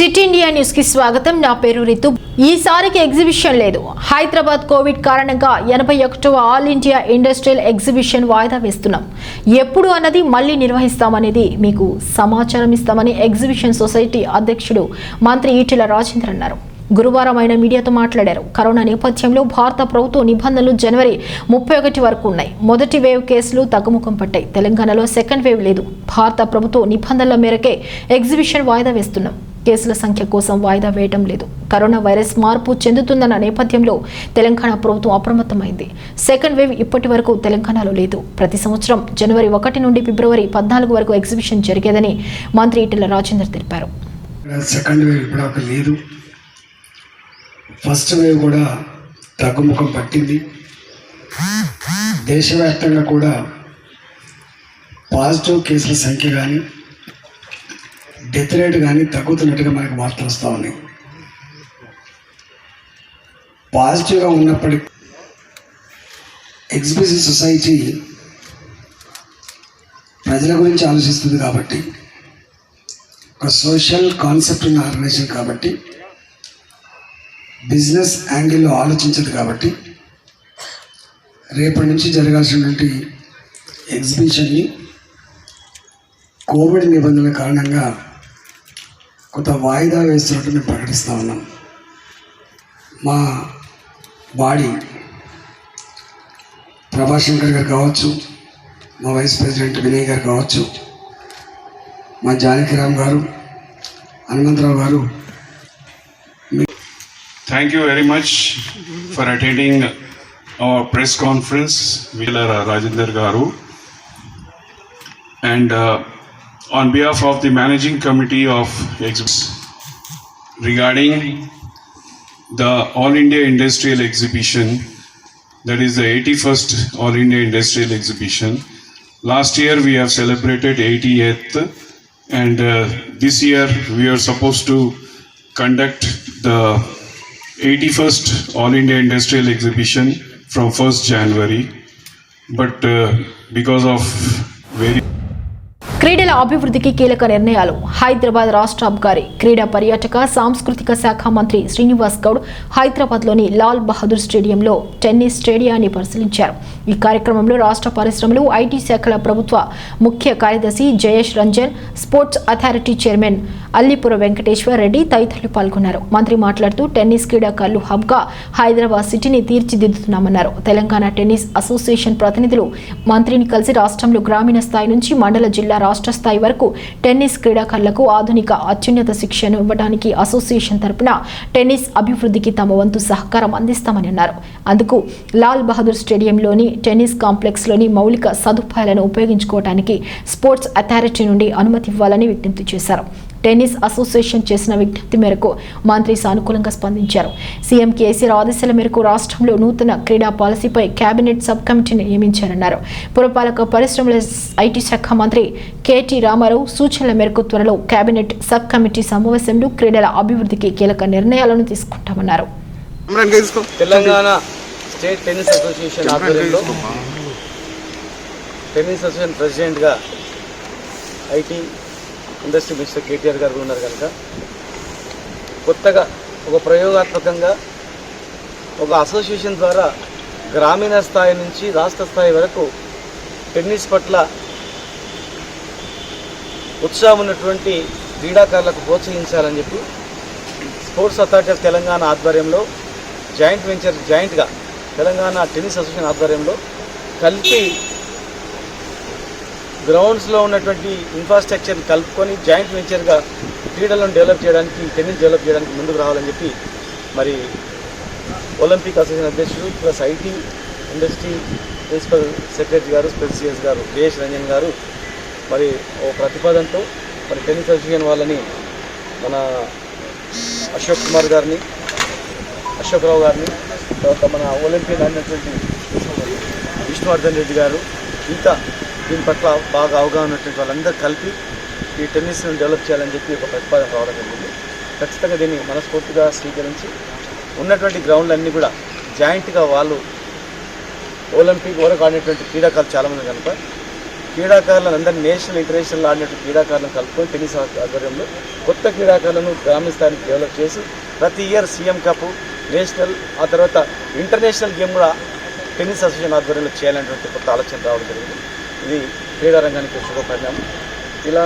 City India news కి స్వాగతం. నా పేరు రితు. ఈసారికి ఎగ్జిబిషన్ లేదు. హైదరాబాద్ కోవిడ్ కారణంగా 81వ ఆల్ ఇండియా ఇండస్ట్రియల్ ఎగ్జిబిషన్ వాయిదా వేస్తున్నాం. ఎప్పుడు అన్నది మళ్లీ నిర్వహిస్తామనేది మీకు సమాచారం ఇస్తామని ఎగ్జిబిషన్ సొసైటీ అధ్యక్షుడు మంత్రి ఈటెల రాజేందర్ అన్నారు. గురువారం ఆయన మీడియాతో మాట్లాడారు. కరోనా నేపథ్యంలో భారత ప్రభుత్వ నిబంధనలు జనవరి 31 వరకు ఉన్నాయి. మొదటి వేవ్ కేసులు తగ్గుముఖం పట్టాయి. తెలంగాణలో సెకండ్ వేవ్ లేదు. భారత ప్రభుత్వ నిబంధనల మేరకే ఎగ్జిబిషన్ వాయిదా వేస్తున్నాం. కేసుల సంఖ్య కోసం వాయిదా వేయడం లేదు. కరోనా వైరస్ మార్పు చెందుతుందన్న నేపథ్యంలో తెలంగాణ ప్రభుత్వం అప్రమత్తమైంది. సెకండ్ వేవ్ ఇప్పటి వరకు తెలంగాణలో లేదు. ప్రతి సంవత్సరం జనవరి 1 నుండి ఫిబ్రవరి 14 వరకు ఎగ్జిబిషన్ జరిగేదని మంత్రి ఈటెల రాజేందర్ తెలిపారు. సెకండ్ వేవ్ ఇప్పుడు లేదు. ఫస్ట్ వేవ్ కూడా తగ్గుముఖం పట్టింది. దేశవ్యాప్తంగా కూడా పాజిటివ్ కేసుల సంఖ్య కానీ డెత్ రేట్ కానీ తగ్గుతున్నట్టుగా మనకు వార్తలు వస్తూ ఉన్నాయి. పాజిటివ్గా ఉన్నప్పటికీ ఎగ్జిబిషన్ సొసైటీ ప్రజల గురించి ఆలోచిస్తుంది కాబట్టి, ఒక సోషల్ కాన్సెప్ట్ ఉన్న ఆర్గనైజేషన్ కాబట్టి, బిజినెస్ యాంగిల్లో ఆలోచించదు కాబట్టి, రేపటి నుంచి జరగాల్సినటువంటి ఎగ్జిబిషన్ని కోవిడ్ నిబంధనల కారణంగా కొంత వాయిదా వేస్తున్నట్టు మేము ప్రకటిస్తూ ఉన్నాం. మా బాడీ ప్రభాశంకర్ గారు కావచ్చు, మా వైస్ ప్రెసిడెంట్ వినయ్ గారు కావచ్చు, మా జానకిరామ్ గారు, హనుమంతరావు గారు. Thank you very much for attending our press conference, Veela Rajendra Garu. And on behalf of the managing committee of exhibition regarding the All India Industrial Exhibition, that is the 81st All India Industrial Exhibition. Last year we have celebrated 80th, and this year we are supposed to conduct the 81st All India Industrial Exhibition from 1st January, but because of very క్రీడల అభివృద్ధికి కీలక నిర్ణయాలు. హైదరాబాద్ రాష్ట్ర అబ్కారీ క్రీడా పర్యాటక సాంస్కృతిక శాఖ మంత్రి శ్రీనివాస్ గౌడ్ హైదరాబాద్లోని లాల్ బహదూర్ స్టేడియంలో టెన్నిస్ స్టేడియాన్ని పరిశీలించారు. ఈ కార్యక్రమంలో రాష్ట్ర పరిశ్రమలు, ఐటీ శాఖల ప్రభుత్వ ముఖ్య కార్యదర్శి Jayesh Ranjan, sports authority chairman Allipura Venkateshwar Reddy తదితరులు పాల్గొన్నారు. మంత్రి మాట్లాడుతూ టెన్నిస్ క్రీడాకారులు హబ్గా హైదరాబాద్ సిటీని తీర్చిదిద్దుతున్నామన్నారు. తెలంగాణ టెన్నిస్ అసోసియేషన్ ప్రతినిధులు మంత్రిని కలిసి రాష్ట్రంలో గ్రామీణ స్థాయి నుంచి మండల, జిల్లా, రాష్ట్ర స్థాయి వరకు టెన్నిస్ క్రీడాకారులకు ఆధునిక అత్యున్నత శిక్షణ ఇవ్వడానికి అసోసియేషన్ తరపున టెన్నిస్ అభివృద్ధికి తమ వంతు సహకారం అందిస్తామని అన్నారు. అందుకు లాల్ బహదూర్ స్టేడియంలోని టెన్నిస్ కాంప్లెక్స్లోని మౌలిక సదుపాయాలను ఉపయోగించుకోవడానికి స్పోర్ట్స్ అథారిటీ నుండి అనుమతి ఇవ్వాలని విజ్ఞప్తి చేశారు. టెన్నిస్ అసోసియేషన్ చేసిన విజ్ఞప్తి మేరకు మంత్రి సానుకూలంగా స్పందించారు. సీఎం కేసీఆర్ ఆదేశాల మేరకు రాష్ట్రంలో నూతన క్రీడా పాలసీపై కేబినెట్ సబ్ కమిటీని నియమించారన్నారు. పురపాలక పరిశ్రమల, ఐటీ శాఖ మంత్రి కేటీ రామారావు సూచనల మేరకు త్వరలో కేబినెట్ సబ్ కమిటీ సమావేశంలో క్రీడల అభివృద్ధికి కీలక నిర్ణయాలను తీసుకుంటామన్నారు. తెలంగాణ స్టేట్ టెన్నిస్ అసోసియేషన్ ఆధ్వర్యంలో టెన్నిస్ అసోసియేషన్ ప్రెసిడెంట్గా ఐటీ ఇండస్ట్రీ మినిస్టర్ కేటీఆర్ గారు ఉన్నారు కనుక కొత్తగా ఒక ప్రయోగాత్మకంగా ఒక అసోసియేషన్ ద్వారా గ్రామీణ స్థాయి నుంచి రాష్ట్ర స్థాయి వరకు టెన్నిస్ పట్ల ఉత్సాహం ఉన్నటువంటి క్రీడాకారులకు ప్రోత్సహించాలని చెప్పి స్పోర్ట్స్ అథారిటీ ఆఫ్ తెలంగాణ ఆధ్వర్యంలో జాయింట్గా తెలంగాణ టెన్నిస్ అసోసియేషన్ ఆధ్వర్యంలో కలిపి గ్రౌండ్స్లో ఉన్నటువంటి ఇన్ఫ్రాస్ట్రక్చర్ని కలుపుకొని జాయింట్ వెంచర్గా క్రీడలను డెవలప్ చేయడానికి, టెన్నిస్ డెవలప్ చేయడానికి ముందుకు రావాలని చెప్పి మరి ఒలింపిక్ అసోసియేషన్ అధ్యక్షుడు plus IT industry principal secretary గారు, స్పెషల్ సిఎస్ గారు జయేష్ రంజన్ గారు మరి ఓ ప్రతిపాదనతో మరి టెన్నిస్ అసోసియేషన్ వాళ్ళని మన అశోక్ కుమార్ గారిని, అశోక్రావు గారిని, తర్వాత మన ఒలింపిక్ ఆడినటువంటి విష్ణువర్ధన్ రెడ్డి గారు, ఇంకా దీని పట్ల బాగా అవగాహన ఉన్నటువంటి వాళ్ళందరూ కలిపి ఈ టెన్నిస్ను డెవలప్ చేయాలని చెప్పి ఒక ప్రతిపాదన రావడం జరిగింది. ఖచ్చితంగా దీన్ని మనస్ఫూర్తిగా స్వీకరించి ఉన్నటువంటి గ్రౌండ్లన్నీ కూడా జాయింట్గా వాళ్ళు ఒలింపిక్ వరకు ఆడినటువంటి క్రీడాకారులు చాలామంది కనుక క్రీడాకారులను అందరినీ నేషనల్ ఇంటర్నేషనల్ ఆడినట్టు క్రీడాకారులను కలుపుకొని టెన్నిస్ ఆధ్వర్యంలో కొత్త క్రీడాకారులను గ్రామీణ స్థాయికి డెవలప్ చేసి ప్రతి ఇయర్ సీఎం కప్ నేషనల్ ఆ తర్వాత ఇంటర్నేషనల్ గేమ్ కూడా టెన్నిస్ అసోసియేషన్ ఆధ్వర్యంలో చేయాలనేటువంటి కొత్త ఆలోచన రావడం జరిగింది. ఇది క్రీడా రంగానికి శుభపరిణామం. ఇలా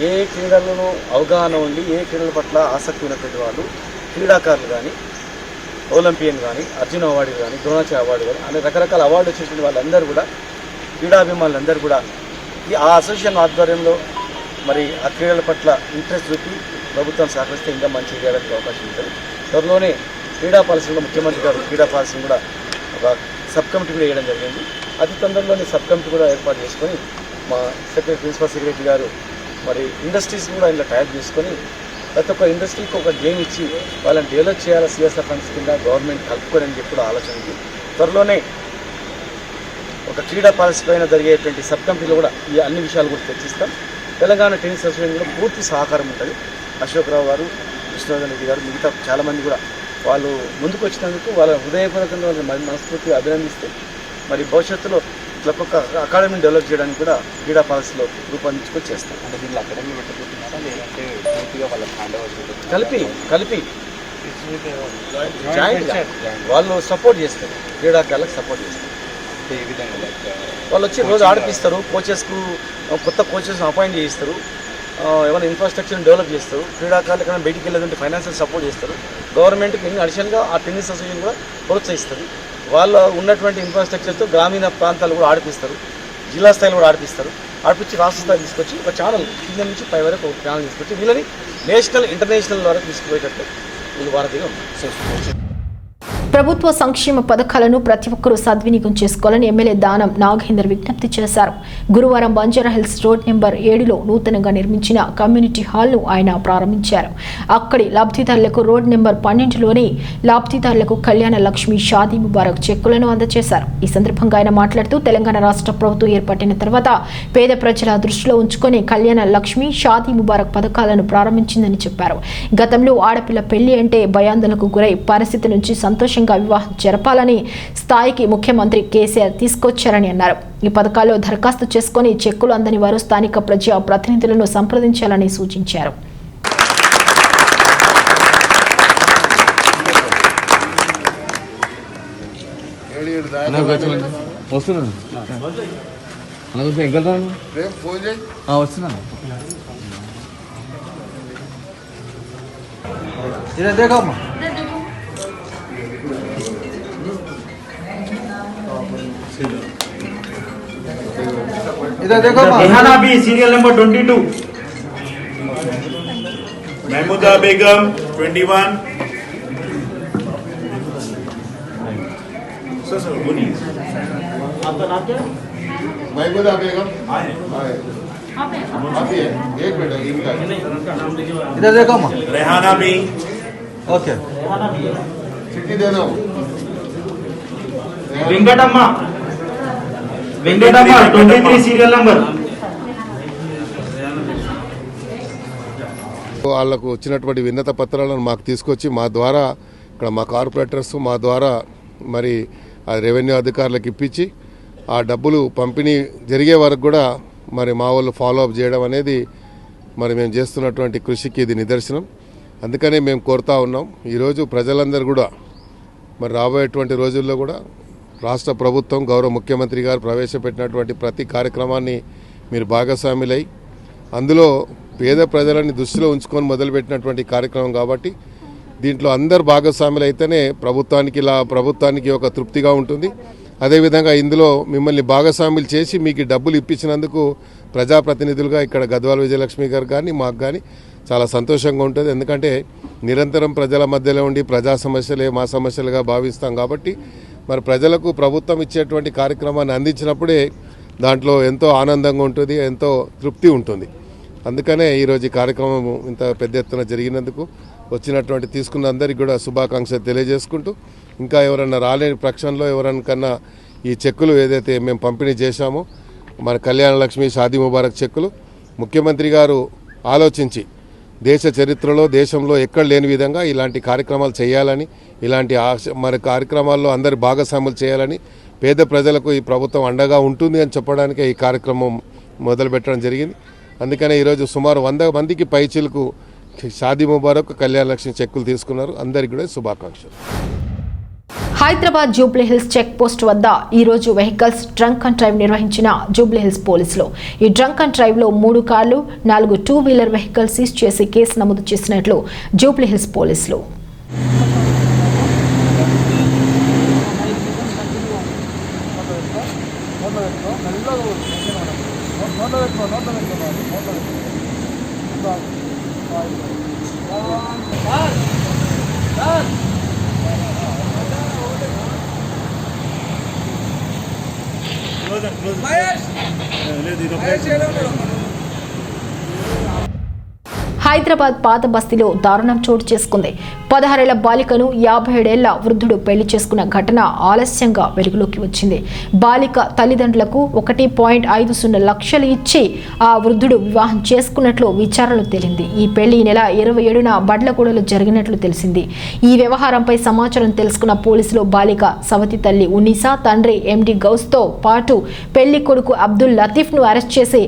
ఏ క్రీడలను అవగాహన ఉండి ఏ క్రీడల పట్ల ఆసక్తి ఉన్నటువంటి వాళ్ళు క్రీడాకారులు కానీ ఒలింపియన్ కానీ అర్జున అవార్డు కానీ ద్రోణాచార్య అవార్డు కానీ అనే రకరకాల అవార్డు వచ్చేటువంటి వాళ్ళందరూ కూడా క్రీడాభిమానులందరూ కూడా ఆ అసోసియేషన్ ఆధ్వర్యంలో మరి ఆ క్రీడల పట్ల ఇంట్రెస్ట్ చూపి ప్రభుత్వం సహకరిస్తే ఇంకా మంచి చేయడానికి అవకాశం ఉంటుంది. త్వరలోనే క్రీడా పాలసీలో ముఖ్యమంత్రి గారు క్రీడా పాలసీని కూడా ఒక సబ్ కమిటీ కూడా వేయడం జరిగింది. అతి తొందరలోనే సబ్ కమిటీ కూడా ఏర్పాటు చేసుకొని మా ప్రిన్సిపల్ సెక్రటరీ గారు మరి ఇండస్ట్రీస్ కూడా ఇలా టైప్ చేసుకొని ప్రతి ఒక్క ఇండస్ట్రీకి ఒక గేమ్ ఇచ్చి వాళ్ళని డెవలప్ చేయాలి సిఎస్ఆర్ ఫండ్స్ కింద గవర్నమెంట్ కలుపుకొని అని చెప్పి కూడా ఆలోచన ఉంది. త్వరలోనే ఒక క్రీడా పాలసీ పైన జరిగేటువంటి సబ్ కమిటీలో కూడా ఈ అన్ని విషయాలు కూడా చర్చిస్తాం. తెలంగాణ టెన్నిస్ అసోసియేషన్ కూడా పూర్తి సహకారం ఉంటుంది. అశోక్ రావు గారు, విష్ణువర్ధన్ రెడ్డి గారు, మిగతా చాలామంది కూడా వాళ్ళు ముందుకు వచ్చినందుకు వాళ్ళ హృదయపూర్వకంగా వాళ్ళని మనస్ఫూర్తిగా అభినందిస్తే మరి భవిష్యత్తులో ఇట్లా ఒక అకాడమీని డెవలప్ చేయడానికి కూడా క్రీడా పాలసీలో రూపొందించుకొని చేస్తాం. అంటే దీనిలో అకాడమీ పెట్టబోతున్నారా లేదంటే పూర్తిగా వాళ్ళకి హ్యాండ్ ఓవర్ కలిపి జాయింట్ వాళ్ళు సపోర్ట్ చేస్తారు, క్రీడాకారులకు సపోర్ట్ చేస్తారు. ఏ విధంగా వాళ్ళు వచ్చి రోజు ఆడిపిస్తారు, కోచెస్కు కొత్త కోచెస్ని అపాయింట్ చేయిస్తారు, ఏమైనా ఇన్ఫ్రాస్ట్రక్చర్ని డెవలప్ చేస్తారు, క్రీడాకారులు ఎక్కడైనా బయటికి వెళ్ళదంటే ఫైనాన్షియల్ సపోర్ట్ చేస్తారు. గవర్నమెంట్కి ఇంకా అడిషనల్గా ఆ టెన్నిస్ అసోసియేషన్ కూడా ప్రోత్సహిస్తుంది. వాళ్ళు ఉన్నటువంటి ఇన్ఫ్రాస్ట్రక్చర్తో గ్రామీణ ప్రాంతాలు కూడా ఆడిపిస్తారు, జిల్లా స్థాయిలో కూడా ఆడిపిస్తారు. ఆడిపించి రాష్ట్ర స్థాయి తీసుకొచ్చి ఒక ఛానల్ కింద నుంచి పై వరకు ఒక ఛానల్ తీసుకొచ్చి వీళ్ళని నేషనల్ ఇంటర్నేషనల్ వరకు తీసుకుపోయేటట్టు వీళ్ళు వారధిగా ఉన్నారు. ప్రభుత్వ సంక్షేమ పథకాలను ప్రతి ఒక్కరూ సద్వినియోగం చేసుకోవాలని ఎమ్మెల్యే దానం నాగేందర్ విజ్ఞప్తి చేశారు. గురువారం బంజారాహిల్స్ రోడ్ నెంబర్ 7లో నూతనంగా నిర్మించిన కమ్యూనిటీ హాల్ను ఆయన ప్రారంభించారు. అక్కడి లబ్ధిదారులకు రోడ్ నెంబర్ 12లోని లబ్ధిదారులకు కళ్యాణ లక్ష్మి షాదీ ముబారక్ చెక్కులను అందజేశారు. ఈ సందర్భంగా ఆయన మాట్లాడుతూ తెలంగాణ రాష్ట్ర ప్రభుత్వం ఏర్పడిన తర్వాత పేద ప్రజల దృష్టిలో ఉంచుకొని కళ్యాణ లక్ష్మి షాదీ ముబారక్ పథకాలను ప్రారంభించిందని చెప్పారు. గతంలో ఆడపిల్ల పెళ్లి అంటే భయాందోళనకు గురై పరిస్థితి నుంచి సంతోషంగా వివాహం జరపాలని స్థాయికి ముఖ్యమంత్రి కేసీఆర్ తీసుకొచ్చారని అన్నారు. ఈ పథకాల్లో దరఖాస్తు చేసుకుని చెక్కులు అందని వారు స్థానిక ప్రజా ప్రతినిధులను సంప్రదించాలని సూచించారు. Rehana Bi serial number 22, Mahmooda Begum 21, sir बोलिए आपका नाम क्या? महमूदा बेगम आप ही है, एक मिनट इधर देखो माँ. रेहाना बी ओके. चिट्ठी देना वेंकटम्मा 23 सीरियल नंबर. వాళ్ళకు వచ్చినటువంటి విన్నత పత్రాలను మాకు తీసుకొచ్చి మా ద్వారా ఇక్కడ మా కార్పొరేటర్స్ మా ద్వారా మరి ఆ రెవెన్యూ అధికారులకు ఇప్పించి ఆ డబ్బులు పంపిణీ జరిగే వరకు కూడా మరి మా వాళ్ళు ఫాలో అప్ చేయడం అనేది మరి మేము చేస్తున్నటువంటి కృషికి ఇది నిదర్శనం. అందుకనే మేము కోరుతా ఉన్నాం ఈరోజు ప్రజలందరూ కూడా మరి రాబోయేటువంటి రోజుల్లో కూడా రాష్ట్ర ప్రభుత్వం గౌరవ ముఖ్యమంత్రి గారు ప్రవేశపెట్టినటువంటి ప్రతి కార్యక్రమాన్ని మీరు భాగస్వాములై అందులో పేద ప్రజలని దృష్టిలో ఉంచుకొని మొదలుపెట్టినటువంటి కార్యక్రమం కాబట్టి దీంట్లో అందరు భాగస్వాములు అయితేనే ప్రభుత్వానికి ఒక తృప్తిగా ఉంటుంది. అదేవిధంగా ఇందులో మిమ్మల్ని భాగస్వాములు చేసి మీకు డబ్బులు ఇప్పించినందుకు ప్రజాప్రతినిధులుగా ఇక్కడ గద్వాల విజయలక్ష్మి గారు కానీ మాకు కానీ చాలా సంతోషంగా ఉంటుంది. ఎందుకంటే నిరంతరం ప్రజల మధ్యలో ఉండి ప్రజా సమస్యలే మా సమస్యలుగా భావిస్తాం కాబట్టి మరి ప్రజలకు ప్రభుత్వం ఇచ్చేటువంటి కార్యక్రమాన్ని అందించినప్పుడే దాంట్లో ఎంతో ఆనందంగా ఉంటుంది, ఎంతో తృప్తి ఉంటుంది. అందుకనే ఈరోజు ఈ కార్యక్రమం ఇంత పెద్ద ఎత్తున జరిగినందుకు వచ్చినటువంటి తీసుకున్న అందరికీ కూడా శుభాకాంక్షలు తెలియజేసుకుంటూ ఇంకా ఎవరన్నా రాలేని పక్షంలో ఎవరికన్నా ఈ చెక్కులు ఏదైతే మేము పంపిణీ చేశామో మన కళ్యాణ లక్ష్మి షాదీ ముబారక్ చెక్కులు ముఖ్యమంత్రి గారు ఆలోచించి దేశ చరిత్రలో దేశంలో ఎక్కడ లేని విధంగా ఇలాంటి కార్యక్రమాలు చేయాలని ఇలాంటి మరి కార్యక్రమాల్లో అందరి భాగస్వాములు చేయాలని పేద ప్రజలకు ఈ ప్రభుత్వం అండగా ఉంటుంది అని చెప్పడానికే ఈ కార్యక్రమం మొదలుపెట్టడం జరిగింది. అందుకనే ఈరోజు సుమారు 100 మందికి పైచిలకు షాదీ ముబారక్ కళ్యాణ లక్ష్మి చెక్కులు తీసుకున్నారు. అందరికీ కూడా శుభాకాంక్షలు. హైదరాబాద్ జూబ్లీహిల్స్ చెక్ పోస్ట్ వద్ద ఈ రోజు వెహికల్స్ డ్రంక్ అండ్ డ్రైవ్ నిర్వహించిన జూబ్లీహిల్స్ పోలీసులు. ఈ డ్రంక్ అండ్ డ్రైవ్ లో 3 కార్లు 4 2-వీలర్ వెహికల్స్ సీజ్ చేసి కేసు నమోదు చేసినట్లు జూబ్లీహిల్స్ పోలీసులు. హైదరాబాద్ పాత బస్తీలో దారుణం చోటు చేసుకుంది. 16 ఏళ్ల బాలికను 57 ఏళ్ల వృద్ధుడు పెళ్లి చేసుకున్న ఘటన ఆలస్యంగా వెలుగులోకి వచ్చింది. బాలిక తల్లిదండ్రులకు 1.50 లక్షలు ఇచ్చి ఆ వృద్ధుడు వివాహం చేసుకున్నట్లు విచారణలో తేలింది. ఈ పెళ్లి నెల 27న బండ్లగూడలో జరిగినట్లు తెలిసింది. ఈ వ్యవహారంపై సమాచారం తెలుసుకున్న పోలీసులు బాలిక సవతి తల్లి ఉన్నీసా, తండ్రి ఎండి గౌస్తో పాటు పెళ్లి కొడుకు అబ్దుల్ లతీఫ్ను అరెస్ట్ చేసి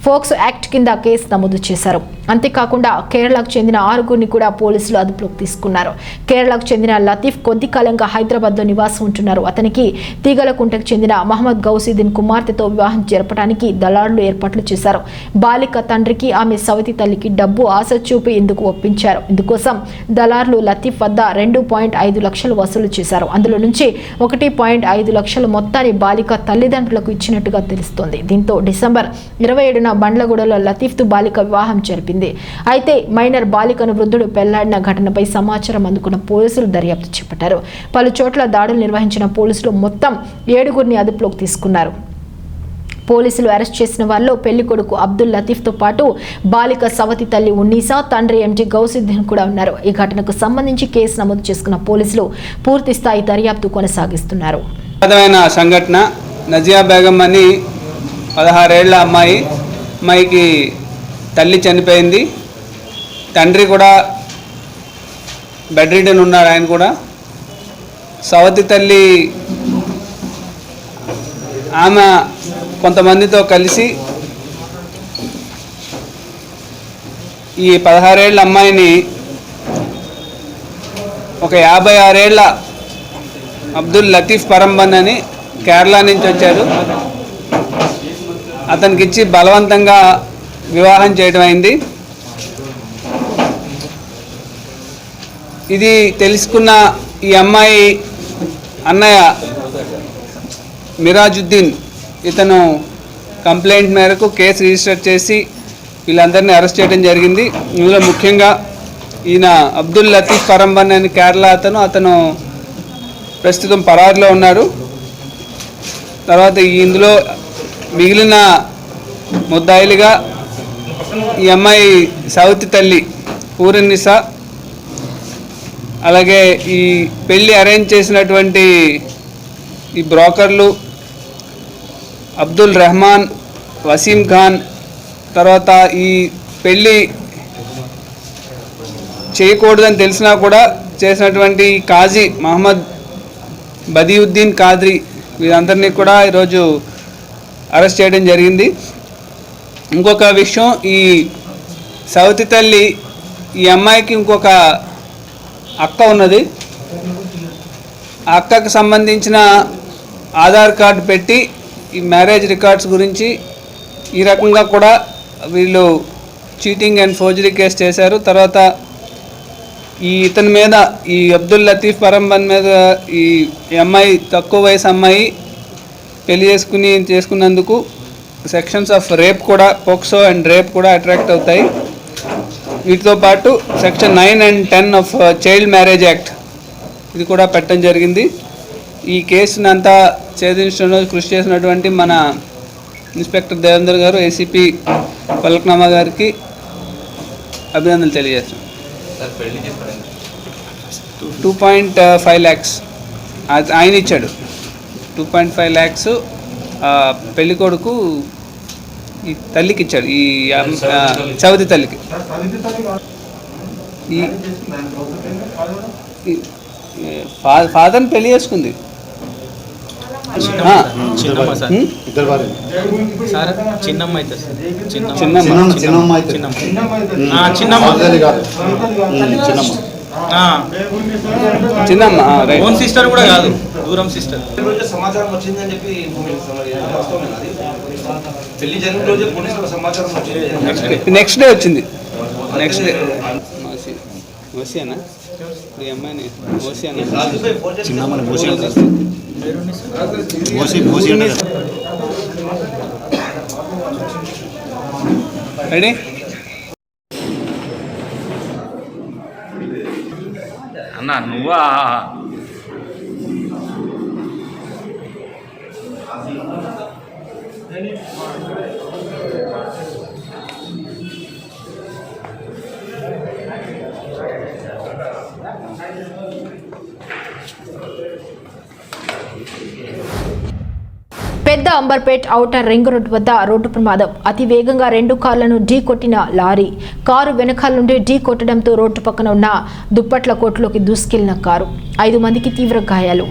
ఫోక్సో యాక్ట్ కింద కేసు నమోదు చేశారు. అంతేకాకుండా కేరళకు చెందిన 6గురిని కూడా పోలీసులు అదుపులోకి తీసుకున్నారు. కేరళకు చెందిన లతీఫ్ కొద్ది కాలంగా హైదరాబాద్లో నివాసం ఉంటున్నారు. అతనికి తీగలకుంటకు చెందిన మహమ్మద్ గౌసుద్దీన్ కుమార్తెతో వివాహం జరపడానికి దళారులు ఏర్పాట్లు చేశారు. బాలిక తండ్రికి ఆమె సవతి తల్లికి డబ్బు ఆశ చూపి ఇందుకు ఒప్పించారు. ఇందుకోసం దళారులు లతీఫ్ వద్ద 2.5 లక్షలు వసూలు చేశారు. అందులో నుంచి 1.5 లక్షల మొత్తాన్ని బాలిక తల్లిదండ్రులకు ఇచ్చినట్టుగా తెలుస్తోంది. దీంతో డిసెంబర్ 27న బండ్లగూడలో లతీఫ్తో బాలిక వివాహం జరిపింది. అయితే మైనర్ బాలికను వృద్ధుడు పెళ్లాడిన ఘటనపై సమాచారం అందుకున్న పోలీసులు దర్యాప్తు చేపట్టారు. పలు చోట్ల దాడులు నిర్వహించిన పోలీసులు మొత్తం 7గురిని అదుపులోకి తీసుకున్నారు. పోలీసులు అరెస్ట్ చేసిన వారిలో పెళ్లి కొడుకు అబ్దుల్ లతీఫ్తో పాటు బాలిక సవతి తల్లి ఉన్నీసా, తండ్రి ఎంజీ గౌసుద్దీన్ కూడా ఉన్నారు. ఈ ఘటనకు సంబంధించి కేసు నమోదు చేసుకున్న పోలీసులు పూర్తి స్థాయి దర్యాప్తు కొనసాగిస్తున్నారు. సంఘటన నజియా బేగం అని 16 ఏళ్ల అమ్మాయికి తల్లి చనిపోయింది. తండ్రి కూడా బెడ్ రిడన్ ఉన్నాడు. ఆయన కూడా సవతి తల్లి ఆమె కొంతమందితో కలిసి ఈ 16 ఏళ్ల అమ్మాయిని ఒక 56 ఏళ్ల అబ్దుల్ లతీఫ్ పరంబన్ అని కేరళ నుంచి వచ్చారు. అతనికి ఇచ్చి బలవంతంగా వివాహం చేయడం అయింది. ఇది తెలుసుకున్న ఈ అమ్మాయి అన్నయ్య మిరాజుద్దీన్ ఇతను కంప్లైంట్ మేరకు కేసు రిజిస్టర్ చేసి వీళ్ళందరినీ అరెస్ట్ చేయడం జరిగింది. ఇందులో ముఖ్యంగా ఈయన అబ్దుల్ లతీఫ్ పరంబన్ అని కేరళ అతను ప్రస్తుతం పరారులో ఉన్నారు. తర్వాత ఇందులో మిగిలిన ముద్దాయిలుగా ఈ అమ్మాయి సౌతి తల్లి పూరన్నిసా, అలాగే ఈ పెళ్ళి అరేంజ్ చేసినటువంటి ఈ బ్రోకర్లు అబ్దుల్ రెహమాన్, వసీం ఖాన్, తర్వాత ఈ పెళ్ళి చేయకూడదని తెలిసినా కూడా చేసినటువంటి కాజీ మహమ్మద్ బదీయుద్దీన్ కాద్రీ వీరందరినీ కూడా ఈరోజు అరెస్ట్ చేయడం జరిగింది. ఇంకొక విషయం, ఈ సవతి తల్లి ఈ అమ్మాయికి ఇంకొక అక్క ఉన్నది. ఆ అక్కకు సంబంధించిన ఆధార్ కార్డు పెట్టి ఈ మ్యారేజ్ రికార్డ్స్ గురించి ఈ రకంగా కూడా వీళ్ళు చీటింగ్ అండ్ ఫోర్జరీ కేసు చేశారు. తర్వాత ఇతని మీద ఈ అబ్దుల్ లతీఫ్ పరంబన్ మీద ఈ అమ్మాయి తక్కువ వయసు అమ్మాయి పెళ్లి చేసుకున్నందుకు సెక్షన్స్ ఆఫ్ రేప్ కూడా, పోక్సో అండ్ రేప్ కూడా అట్రాక్ట్ అవుతాయి. వీటితో పాటు section 9 and 10 of child marriage act ఇది కూడా పెట్టడం జరిగింది. ఈ కేసుని అంతా ఛేదించడంలో కృషి చేసినటువంటి మన ఇన్స్పెక్టర్ దేవేందర్ గారు, ఏసీపీ పలక్నామా గారికి అభినందనలు తెలియజేస్తాం. 2.5 lakhs ఆయన ఇచ్చాడు. 2.5 lakhs పెళ్లి కొడుకు ఈ తల్లికి ఇచ్చాడు, ఈ సవతి తల్లికి. ఫాదర్ని పెళ్లి చేసుకుంది. సార్ చిన్నమ్మ అయితే సార్ చిన్నమ్మ ఓన్ సిస్టర్ కూడా కాదు, దూరం సిస్టర్. సమాచారం వచ్చిందని చెప్పి పెళ్లి జరిగిన రోజే పోలీసులకు సమాచారం వచ్చింది. నెక్స్ట్ డే వచ్చింది. నెక్స్ట్ డే ఓసియానా ఈ అమ్మాయిని రెడీ అన్న నువ్వా పెద్ద అంబర్పేట్ ఔటర్ రింగ్ రోడ్ వద్ద రోడ్డు ప్రమాదం. అతి వేగంగా 2 కార్లను ఢీ కొట్టిన లారీ. కారు వెనకాల నుండి ఢీ కొట్టడంతో రోడ్డు పక్కన ఉన్న దుప్పట్ల కోట్లోకి దూసుకెళ్లిన కారు. 5 మందికి తీవ్ర గాయాలు.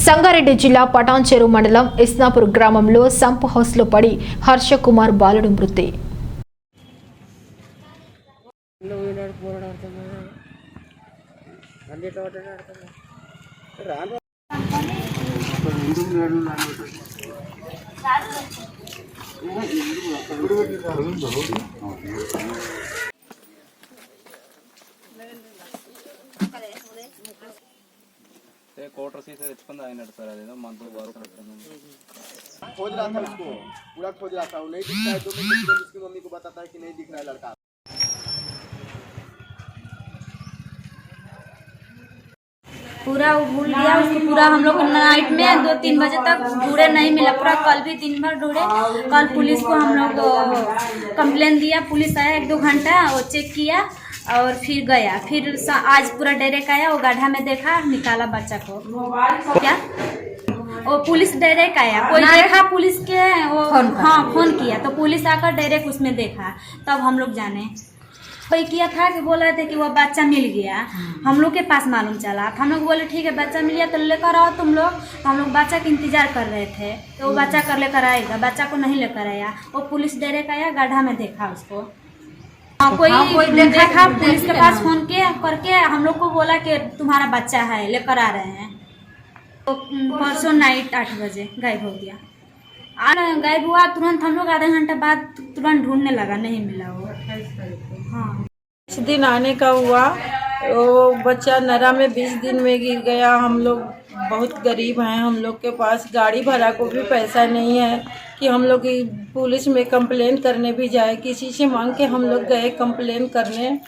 సంగారెడ్డి జిల్లా పటాన్చెరు మండలం ఇస్నాపూర్ గ్రామంలో సంప్ హౌస్లో పడి హర్షకుమార్ బాలుడు మృతి. కోటర్ సీసా తెచ్చుకుంది అయినట్టు సార్, అదేదో మంత్ వరకు खोज रहा था उसको, पूरा खोज रहा था, वो नहीं दिखता है तो मैं उसकी मम्मी को बताता है कि नहीं दिख रहा है लड़का. पूरा भूल गया उसको। पूरा हम लोग नाइट में 2-3 बजे तक ढूंढे, नहीं मिला। पूरा कल भी 3 बार ढूंढे। कल पुलिस को हम लोग कंप्लेन दिया, पुलिस आया 1-2 घंटा, वो चेक किया और फिर गया। फिर आज पूरा डायरेक्ट आया, वो गड्ढा में देखा, निकाला बच्चा को। क्या वो पुलिस डायरेक्ट आया, कोई देखा पुलिस के वो फोन किया तो पुलिस आकर डायरेक्ट उसमें देखा, तब हम लोग जाने। कोई किया था कि बोल रहे थे कि वो बच्चा मिल गया, हम लोग के पास मालूम चला। हम लोग बोले ठीक है बच्चा मिल गया तो लेकर आओ तुम लोग। तो हम लोग बच्चा का इंतजार कर रहे थे, तो वो बच्चा कर लेकर आएगा, बच्चा को नहीं लेकर आया। वो पुलिस डायरेक्ट आया, गड्ढा में देखा उसको। कोई देखा, पुलिस के पास फोन किया करके हम लोग को बोला कि तुम्हारा बच्चा है, लेकर आ रहे हैं। तो परसों नाइट 8 बजे गायब हो गया। गायब हुआ तुरंत, हम लोग आधा घंटा बाद तुरंत ढूंढने लगा, नहीं मिला वो। हाँ, इस दिन आने का हुआ, वो बच्चा नरा में 20 दिन में गिर गया। हम लोग बहुत गरीब हैं, हम लोग के पास गाड़ी भाड़ा को भी पैसा नहीं है कि हम लोग पुलिस में कंप्लेन करने भी जाए। किसी से मांग के हम लोग गए कंप्लेन करने।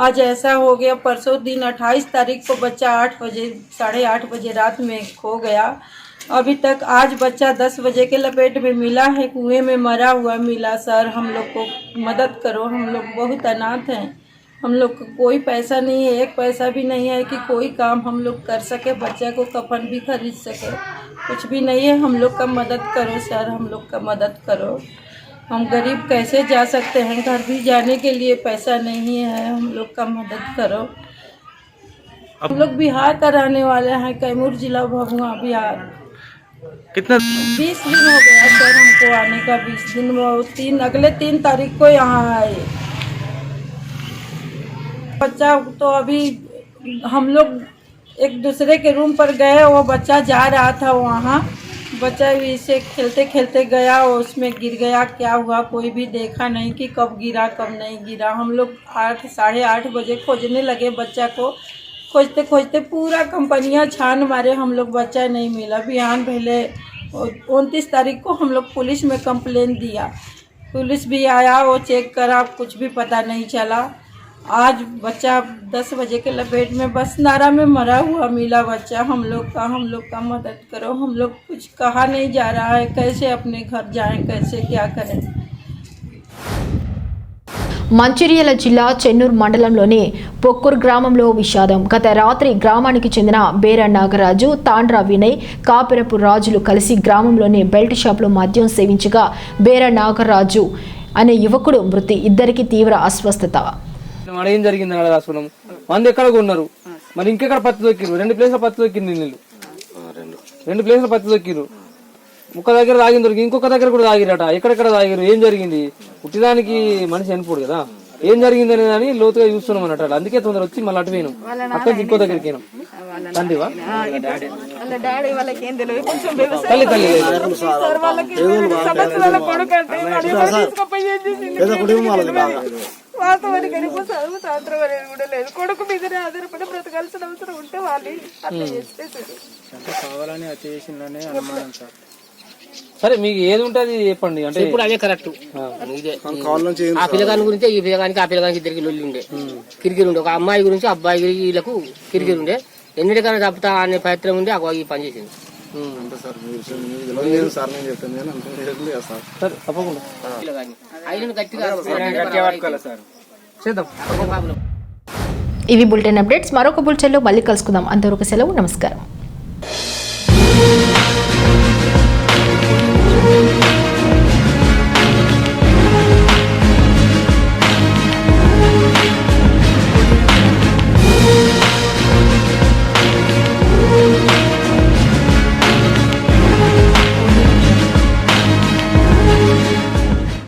आज ऐसा हो गया, परसों दिन 28 तारीख को बच्चा 8 बजे 8:30 बजे रात में खो गया। अभी तक आज बच्चा 10 बजे के लपेट में मिला है, कुएं में मरा हुआ मिला। सर हम लोग को मदद करो, हम लोग बहुत अनाथ हैं, हम लोग को कोई पैसा नहीं है, 1 पैसा भी नहीं है कि कोई काम हम लोग कर सके, बच्चा को कफन भी खरीद सके, कुछ भी नहीं है। हम लोग का मदद करो सर, हम लोग का मदद करो। हम गरीब कैसे जा सकते हैं, घर भी जाने के लिए पैसा नहीं है, हम लोग का मदद करो। हम लोग बिहार का रहने वाले हैं, कैमूर जिला भभुआ बिहार। कितना 20 दिन हो गया सर हमको आने का। 20 दिन अगले 3 तारीख को यहाँ आए। बच्चा तो अभी हम लोग एक दूसरे के रूम पर गए, वो बच्चा जा रहा था वहाँ, बच्चा इसे खेलते खेलते गया, उसमें गिर गया। क्या हुआ कोई भी देखा नहीं कि कब गिरा कब नहीं गिरा। हम लोग 8-8:30 बजे खोजने लगे बच्चा को। खोजते खोजते पूरा कंपनियां छान मारे, हम लोग बच्चा नहीं मिला। बिहान पहले 29 तारीख को हम लोग पुलिस में कंप्लेन दिया, पुलिस भी आया, वो चेक करा, कुछ भी पता नहीं चला। आज बच्चा 10 बजे के लपेट में बस नारा में मरा हुआ मिला बच्चा। हम लोग का मदद करो। हम लोग कुछ कहा नहीं जा रहा है, कैसे अपने घर जाएं, कैसे क्या करें। మంచిర్యాల జిల్లా చెన్నూరు మండలంలోని పొక్కూరు గ్రామంలో విషాదం. గత రాత్రి గ్రామానికి చెందిన బేర నాగరాజు, తాండ్రా వినయ్, కాపిరపు రాజులు కలిసి గ్రామంలోని బెల్ట్ షాప్లో మద్యం సేవించగా బేర నాగరాజు అనే యువకుడు మృతి. ఇద్దరికి తీవ్ర అస్వస్థత. ఏం జరిగింది రాసుకున్నాము. మంది ఎక్కడ కొన్నారు, మరి ఇంకెక్కడ పత్తి దొక్కిరు. 2 ప్లేస్ల పత్తి దొక్కిరు. నీళ్ళు 2 ప్లేస్ల పత్తి దొక్కిరు. ఒక దగ్గర తాగిన దొరికి ఇంకొక దగ్గర కూడా తాగిరట. ఎక్కడెక్కడ తాగిరు, ఏం జరిగింది? పుట్టిదానికి మనిషి చనిపోడు కదా, ఏం జరిగింది అనేది అని లోతుగా చూస్తున్నాం అన్నట్టు. అందుకే తొందర వచ్చి మళ్ళీ అటు పోయినాం. అక్కడి ఇంకో దగ్గరికి పోయినాం. తండ్రివా తల్లి తల్లి వాస్తవానికి చదువు సాయంత్రం అనేది కూడా లేదు. కొడుకు మీదనే ఆధారపడి బ్రతకాల్సిన అవసరం ఉంటే వాళ్ళు అట్లా కావాలని చేసిందనే అనుమానం సార్. సరే మీకు ఏది ఉంటుంది చెప్పండి. అంటే ఇప్పుడు అదే కరెక్ట్. ఆ పిల్లగాని గురించి ఈ పిల్లగానికి ఆ పిల్లగానికి ఇద్దరికి లొల్లి ఉండే, కిరికిరి ఉండే. ఒక అమ్మాయి గురించి అబ్బాయి వీళ్ళకు కిరికిరి ఉండే. ఎన్నిటికైనా తప్పుతా అనే ప్రయత్నం ఉండే. ఈ పని చేసింది. ఇవి బులెటిన్ అప్డేట్స్. మరొక బులెటిన్లో మళ్ళీ కలుసుకుందాం. అంతవరకు సెలవు. నమస్కారం.